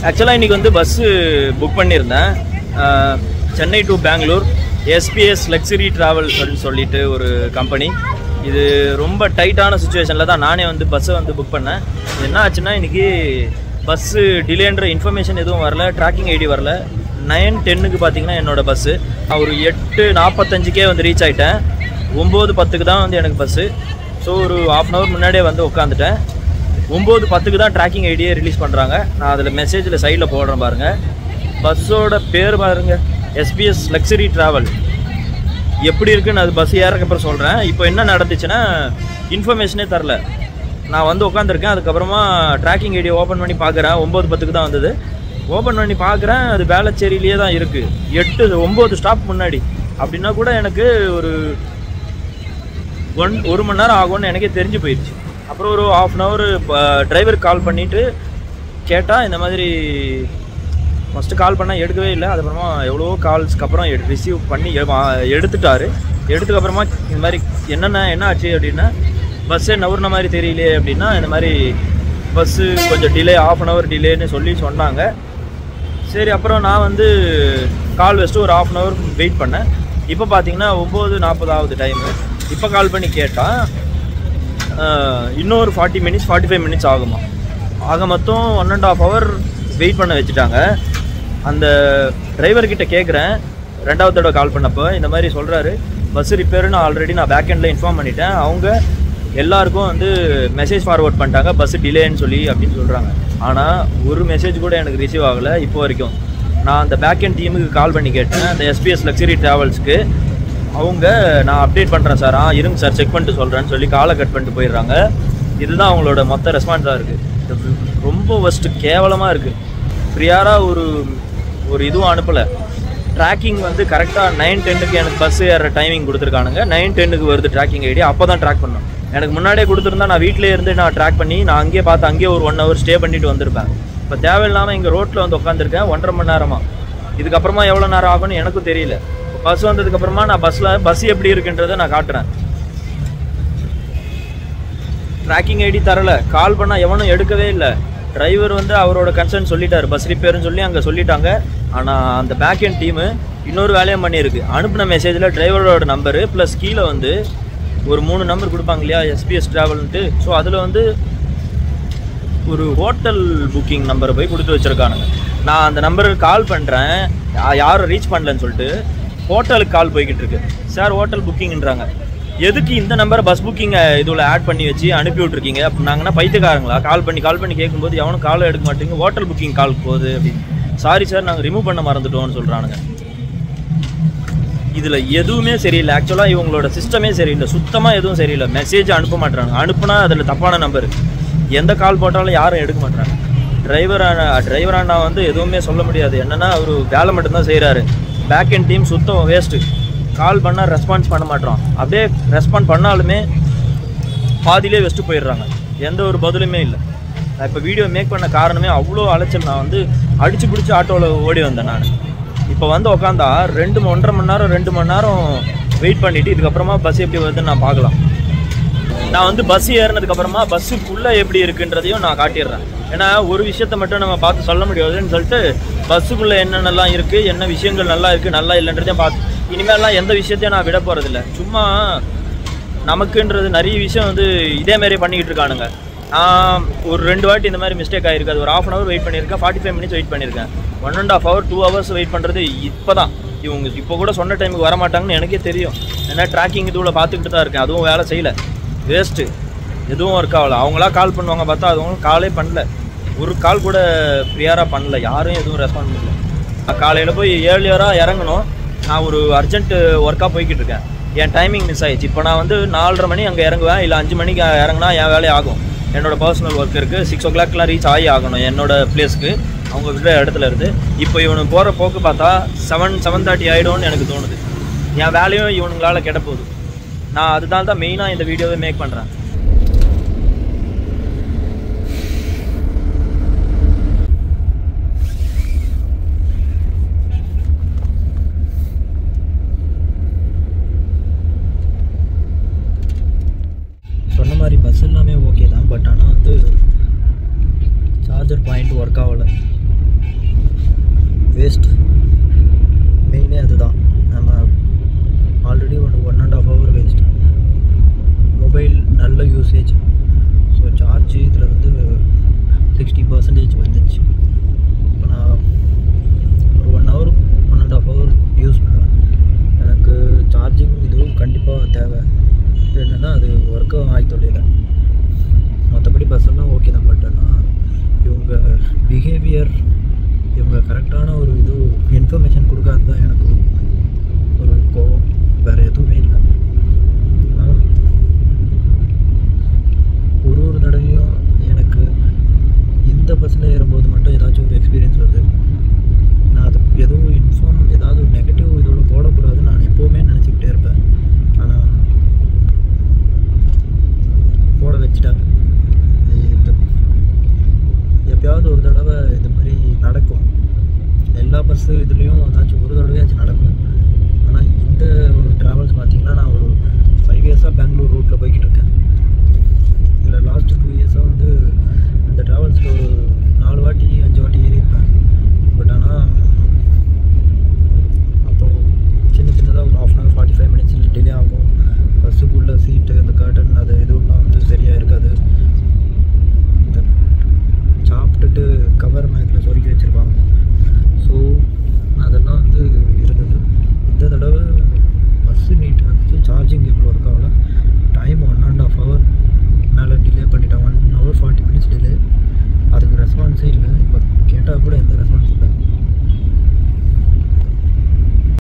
ஆக்சுவலாக இன்றைக்கி வந்து பஸ்ஸு புக் பண்ணியிருந்தேன். Chennai to Bangalore SPS luxury travel சொல்லிட்டு ஒரு கம்பெனி. இது ரொம்ப டைட்டான சுச்சுவேஷனில் தான் நானே வந்து பஸ்ஸை வந்து புக் பண்ணேன். என்ன ஆச்சுன்னா இன்றைக்கி பஸ்ஸு டிலேன்ற இன்ஃபர்மேஷன் எதுவும் வரல, ட்ராக்கிங் ஐடி வரல. 9:10க்கு பார்த்தீங்கன்னா என்னோடய பஸ்ஸு ஒரு 8:45க்கே வந்து ரீச் ஆகிட்டேன். 9:10க்கு தான் வந்து எனக்கு பஸ்ஸு. ஸோ ஒரு ½ hour முன்னாடியே வந்து உட்காந்துட்டேன். 9:10க்கு தான் ட்ராக்கிங் ஐடியே ரிலீஸ் பண்ணுறாங்க. நான் அதில் மெசேஜில் சைடில் போடுறேன் பாருங்கள். பஸ்ஸோட பேர் பாருங்கள், SPS லக்ஸரி ட்ராவல். எப்படி இருக்குன்னு அது பஸ் ஏறக்கப்புறம் சொல்கிறேன். இப்போ என்ன நடந்துச்சுன்னா இன்ஃபர்மேஷனே தரல. நான் வந்து உட்காந்துருக்கேன். அதுக்கப்புறமா ட்ராக்கிங் ஐடியை ஓப்பன் பண்ணி பார்க்குறேன். 9:10க்கு தான் வந்தது. ஓப்பன் பண்ணி பார்க்குறேன், அது வேளச்சேரியிலே தான் இருக்குது. 9 ஸ்டாப் முன்னாடி. அப்படின்னா கூட எனக்கு ஒரு 1 மணி நேரம் ஆகும்னு எனக்கே தெரிஞ்சு போயிடுச்சு. அப்புறம் ஒரு ½ hour டிரைவருக்கு கால் பண்ணிவிட்டு கேட்டால் இந்த மாதிரி ஃபஸ்ட்டு கால் பண்ணால் எடுக்கவே இல்லை. அதுக்கப்புறமா எவ்வளோ கால்ஸ்க்கு அப்புறம் ரிசீவ் பண்ணி எடுத்துட்டார். எடுத்துக்கப்புறமா இந்த மாதிரி என்ன ஆச்சு அப்படின்னா, பஸ்ஸே நவுறின மாதிரி தெரியலையே அப்படின்னா, இந்த மாதிரி பஸ்ஸு கொஞ்சம் டிலே, ½ hour டிலேன்னு சொல்லி சொன்னாங்க. சரி, அப்புறம் நான் வந்து கால் வச்சுட்டு ஒரு ½ hour வெயிட் பண்ணேன். இப்போ பார்த்தீங்கன்னா 9:40 ஆகுது டைமு. இப்போ கால் பண்ணி கேட்டால் இன்னொரு 45 மினிட்ஸ் ஆகுமா. ஆக மொத்தம் 1.5 hour வெயிட் பண்ண வச்சுட்டாங்க. அந்த டிரைவர்கிட்ட கேட்குறேன், 2வது தடவை கால் பண்ணப்போ இந்த மாதிரி சொல்கிறாரு, பஸ் ரிப்பேர்னு ஆல்ரெடி நான் பேக்கெண்டில் இன்ஃபார்ம் பண்ணிட்டேன். அவங்க எல்லாருக்கும் வந்து மெசேஜ் ஃபார்வர்ட் பண்ணிட்டாங்க பஸ் டிலேன்னு சொல்லி அப்படின்னு சொல்கிறாங்க. ஆனால் ஒரு மெசேஜ் கூட எனக்கு ரிசீவ் ஆகலை இப்போ வரைக்கும். நான் அந்த பேக்கெண்ட் டீமுக்கு கால் பண்ணி கேட்டேன், அந்த SPS லக்ஸரி ட்ராவல்ஸ்க்கு. அவங்க நான் அப்டேட் பண்ணுறேன் சார், இருங்க சார் செக் பண்ணிட்டு சொல்கிறேன்னு சொல்லி காலை கட் பண்ணிட்டு போயிடுறாங்க. இதுதான் அவங்களோட மொத்த ரெஸ்பான்ஸாக இருக்குது. ரொம்ப ஃபஸ்ட்டு கேவலமாக இருக்குது. ப்ரியாராக ஒரு இதுவும் அனுப்பலை. ட்ராக்கிங் வந்து கரெக்டாக 9:10க்கு எனக்கு பஸ் ஏற டைமிங் கொடுத்துருக்கானுங்க. 9:10க்கு வருது ட்ராக்கிங் ஐடி. அப்போ தான் ட்ராக் பண்ணோம். எனக்கு முன்னாடியே கொடுத்துருந்தா நான் வீட்டிலே இருந்து நான் ட்ராக் பண்ணி நான் அங்கேயே பார்த்து அங்கேயே ஒரு 1 hour ஸ்டே பண்ணிட்டு வந்திருப்பேன். இப்போ தேவையில்லாமல் இங்கே ரோட்டில் வந்து உட்காந்துருக்கேன் 1.5 மணி நேரமாக. இதுக்கப்புறமா எவ்வளோ நேரம் ஆகும்னு எனக்கும் தெரியல. பஸ் வந்ததுக்கப்புறமா நான் பஸ் எப்படி இருக்குன்றதை நான் காட்டுறேன். ட்ராக்கிங் ஐடி தரலை, கால் பண்ணால் எவனும் எடுக்கவே இல்லை. டிரைவர் வந்து அவரோட கன்சர்ன் சொல்லிட்டார், பஸ் ரிப்பேர்னு சொல்லி அங்கே சொல்லிட்டாங்க. ஆனால் அந்த பேக்கெண்ட் டீமு இன்னொரு வேலையும் பண்ணியிருக்கு. அனுப்பின மெசேஜில் டிரைவரோட நம்பரு ப்ளஸ் கீழே வந்து ஒரு 3 நம்பர் கொடுப்பாங்க இல்லையா, SPS ட்ராவல்ன்ட்டு. ஸோ அதில் வந்து ஒரு ஹோட்டல் புக்கிங் நம்பரை போய் கொடுத்து வச்சுருக்கானுங்க. நான் அந்த நம்பருக்கு கால் பண்ணுறேன், யாரும் ரீச் பண்ணலன்னு சொல்லிட்டு ஹோட்டலுக்கு கால் போய்கிட்டு இருக்கு. சார் ஹோட்டல் புக்கிங்ன்றாங்க. எதுக்கு இந்த நம்பரை பஸ் புக்கிங்கை இதில் ஆட் பண்ணி வச்சு அனுப்பி விட்ருக்கீங்க அப்படின்னாங்கன்னா, பைத்தியக்காரங்களா? கால் பண்ணி கேட்கும்போது எவனும் காலை எடுக்க மாட்டேங்க, ஹோட்டல் புக்கிங் கால் போகுது அப்படின்னு. சாரி சார், நாங்கள் ரிமூவ் பண்ண மறந்துட்டோம்னு சொல்கிறானுங்க. இதில் எதுவுமே சரியில்லை. ஆக்சுவலாக இவங்களோட சிஸ்டமே சரியில்லை, சுத்தமாக எதுவும் சரியில்லை. மெசேஜ் அனுப்ப மாட்டுறாங்க, அனுப்புனா அதில் தப்பான நம்பர். எந்த கால் போட்டாலும் யாரும் எடுக்க மாட்டுறாங்க. டிரைவர் அண்ணா வந்து எதுவுமே சொல்ல முடியாது. என்னென்னா அவர் வேலை மட்டும்தான் செய்கிறாரு. பேக்கெண்ட் டீம் சுத்தம் வேஸ்ட்டு. கால் பண்ணால் ரெஸ்பான்ஸ் பண்ண மாட்டோம். அப்படியே ரெஸ்பாண்ட் பண்ணாலுமே பாதியிலே வச்சுட்டு போயிடுறாங்க. எந்த ஒரு பதிலுமே இல்லை. நான் இப்போ வீடியோ மேக் பண்ண காரணமே அவ்வளோ அலைச்சல். நான் வந்து அடித்து பிடிச்சி ஆட்டோவில் ஓடி வந்தேன். நான் இப்போ வந்து உட்காந்தா 1.5 மணி நேரம் வெயிட் பண்ணிவிட்டு இதுக்கப்புறமா பஸ் எப்படி வருதுன்னு நான் பார்க்கலாம். நான் வந்து பஸ் ஏறினதுக்கப்புறமா பஸ்ஸுக்குள்ளே எப்படி இருக்குன்றதையும் நான் காட்டிடுறேன். ஏன்னா ஒரு விஷயத்த மட்டும் நம்ம பார்த்து சொல்ல முடியாதுன்னு சொல்லிட்டு பஸ்ஸுக்குள்ளே என்னென்னலாம் இருக்குது, என்ன விஷயங்கள் நல்லா இருக்குது நல்லா இல்லைன்றதையும் பார்த்து இனிமேலாம் எந்த விஷயத்தையும் நான் விட போகிறதில்ல. சும்மா நமக்குன்றது நிறைய விஷயம் வந்து இதேமாரி பண்ணிக்கிட்டு இருக்கானுங்க. நான் ஒரு 2 வாட்டி இந்த மாதிரி மிஸ்டேக் ஆகிருக்கு. அது ஒரு ½ hour வெயிட் பண்ணியிருக்கேன், 45 minutes வெயிட் பண்ணியிருக்கேன். 1.5 hour 2 hours வெயிட் பண்ணுறது இப்போ தான். இவங்க இப்போ கூட சொன்ன டைமுக்கு வரமாட்டாங்கன்னு எனக்கே தெரியும். ஏன்னா ட்ராக்கிங் இதுவில் பார்த்துக்கிட்டு தான் இருக்கேன். அதுவும் வேலை செய்யலை, வேஸ்ட்டு, எதுவும் ஒர்க் ஆகலை. அவங்களா கால் பண்ணுவாங்க பார்த்தா அதுவும் காலே பண்ணல. ஒரு கால் கூட ப்ரியாராக பண்ணல, யாரும் எதுவும் ரெஸ்பாண்ட் பண்ணல. நான் காலையில் போய் ஏர்லியராக இறங்கணும். நான் ஒரு அர்ஜென்ட் ஒர்க்காக போய்கிட்டு இருக்கேன். என் டைமிங் மிஸ் ஆகிடுச்சு. இப்போ நான் வந்து 4:30 மணி அங்கே இறங்குவேன், இல்லை 5 மணிக்கு இறங்கினா என் வேலையை ஆகும். என்னோடய பர்சனல் ஒர்க் இருக்குது. 6 o'clockலாம் ரீச் ஆகணும் என்னோடய பிளேஸ்க்கு, அவங்க விடுற இடத்துல இருந்து. இப்போ இவனுக்கு போகிற போக்கு பார்த்தா 7:30 ஆகிடும்னு எனக்கு தோணுது. என் வேலையும் இவனுங்களால் கெட போகுது. நான் அதுதான் தான் மெயினாக இந்த வீடியோவை மேக் பண்ணுறேன். சொன்ன மாதிரி பஸ் எல்லாமே ஓகே தான். பட் ஆனால் வந்து சார்ஜர் பாயிண்ட் ஒர்க் ஆகலை. வேஸ்ட். மெயினே அதுதான். நம்ம ஆல்ரெடி ஒரு 1.5 hour வேஸ்ட். மொபைல் நல்ல யூசேஜ். ஸோ சார்ஜ் இதில் வந்து 60% வந்துச்சு. இப்போ நான் ஒரு 1 hour 1.5 hour யூஸ் பண்ணுவேன். எனக்கு சார்ஜிங் இதுவும் கண்டிப்பாக தேவை. என்னென்னா அது ஒர்க்கும் ஆகித்தொல்லையில். மற்றபடி பஸ்ஸெல்லாம் ஓகே தான். பட் ஆனால் இவங்க பிஹேவியர், இவங்க கரெக்டான ஒரு இது இன்ஃபர்மேஷன் கொடுக்காது தான் எனக்கு ஒரு கோவம். வேறு எதுவுமே இல்லை. ஒரு தடவையும் எனக்கு இந்த பஸ்ஸில் ஏறும்போது மட்டும் ஏதாச்சும் ஒரு எக்ஸ்பீரியன்ஸ் வருது. நான் அது எதுவும் ஏதாவது ஒரு நெகட்டிவ் இதோட போடக்கூடாதுன்னு நான் எப்போவுமே நினச்சிக்கிட்டே இருப்பேன். ஆனால் போட வச்சுட்டாங்க. எப்பயாவது ஒரு தடவை இது மாதிரி நடக்கும். எல்லா பஸ்ஸு இதுலேயும் ஏதாச்சும் ஒரு தடவையாச்சும் நடக்கும். ஆனால் இந்த ஒரு ட்ராவல்ஸ் பார்த்திங்கன்னா நான் ஒரு 5 years பெங்களூர் ரூட்டில் போய்கிட்டு இருக்கேன். இதில் லாஸ்ட்